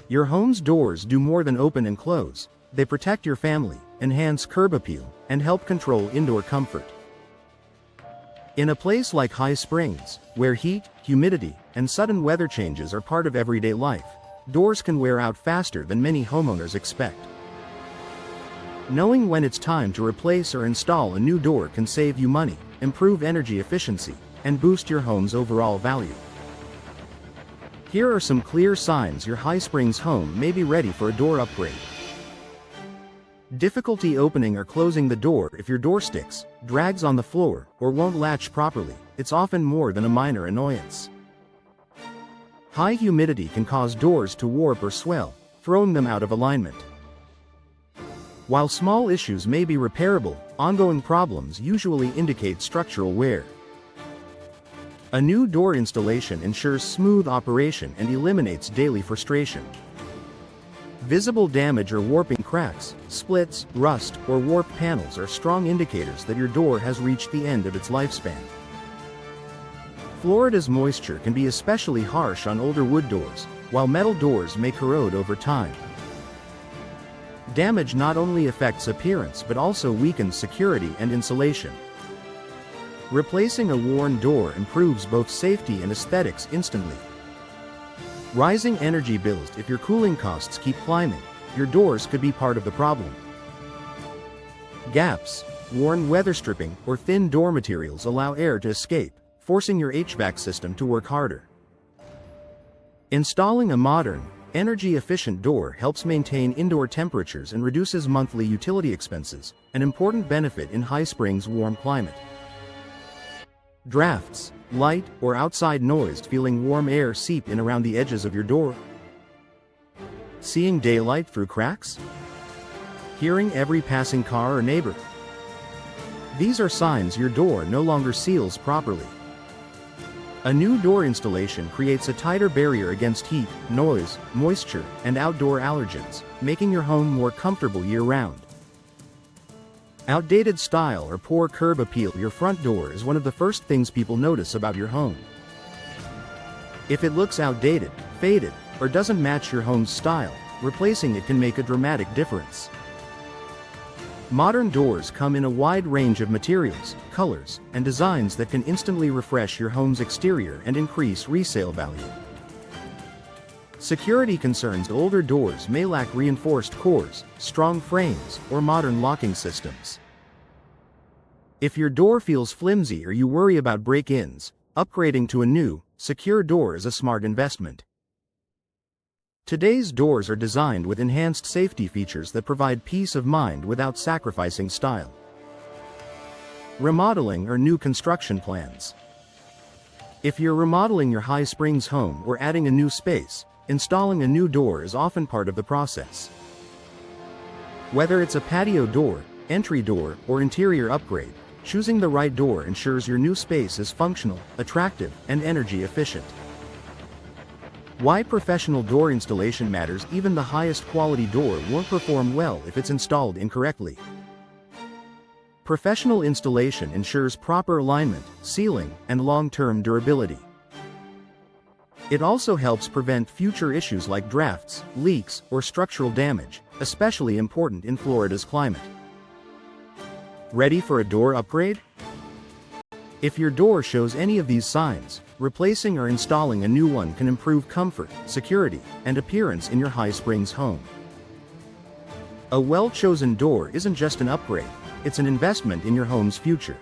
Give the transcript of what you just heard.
Your home's doors do more than open and close. They protect your family, enhance curb appeal, and help control indoor comfort. In a place like High Springs, where heat, humidity, and sudden weather changes are part of everyday life, doors can wear out faster than many homeowners expect. Knowing when it's time to replace or install a new door can save you money, improve energy efficiency, and boost your home's overall value. Here are some clear signs your High Springs home may be ready for a door upgrade. Difficulty opening or closing the door. If your door sticks, drags on the floor, or won't latch properly, it's often more than a minor annoyance. High humidity can cause doors to warp or swell, throwing them out of alignment. While small issues may be repairable, ongoing problems usually indicate structural wear. A new door installation ensures smooth operation and eliminates daily frustration. Visible damage or warping. Cracks, splits, rust, or warped panels are strong indicators that your door has reached the end of its lifespan. Florida's moisture can be especially harsh on older wood doors, while metal doors may corrode over time. Damage not only affects appearance but also weakens security and insulation. Replacing a worn door improves both safety and aesthetics instantly. Rising energy bills. If your cooling costs keep climbing, your doors could be part of the problem. Gaps, worn weather stripping, or thin door materials allow air to escape, forcing your HVAC system to work harder. Installing a modern, energy-efficient door helps maintain indoor temperatures and reduces monthly utility expenses, an important benefit in High Springs' warm climate. Drafts, light, or outside noise. Feeling warm air seep in around the edges of your door? Seeing daylight through cracks? Hearing every passing car or neighbor? These are signs your door no longer seals properly. A new door installation creates a tighter barrier against heat, noise, moisture, and outdoor allergens, making your home more comfortable year-round. Outdated style or poor curb appeal. Your front door is one of the first things people notice about your home. If it looks outdated, faded, or doesn't match your home's style, replacing it can make a dramatic difference. Modern doors come in a wide range of materials, colors, and designs that can instantly refresh your home's exterior and increase resale value. Security concerns. Older doors may lack reinforced cores, strong frames, or modern locking systems. If your door feels flimsy or you worry about break-ins, upgrading to a new, secure door is a smart investment. Today's doors are designed with enhanced safety features that provide peace of mind without sacrificing style. Remodeling or new construction plans. If you're remodeling your High Springs home or adding a new space, installing a new door is often part of the process. Whether it's a patio door, entry door, or interior upgrade, choosing the right door ensures your new space is functional, attractive, and energy efficient. Why professional door installation matters. Even the highest quality door won't perform well if it's installed incorrectly. Professional installation ensures proper alignment, sealing, and long-term durability. It also helps prevent future issues like drafts, leaks, or structural damage, especially important in Florida's climate. Ready for a door upgrade? If your door shows any of these signs, replacing or installing a new one can improve comfort, security, and appearance in your High Springs home. A well-chosen door isn't just an upgrade, it's an investment in your home's future.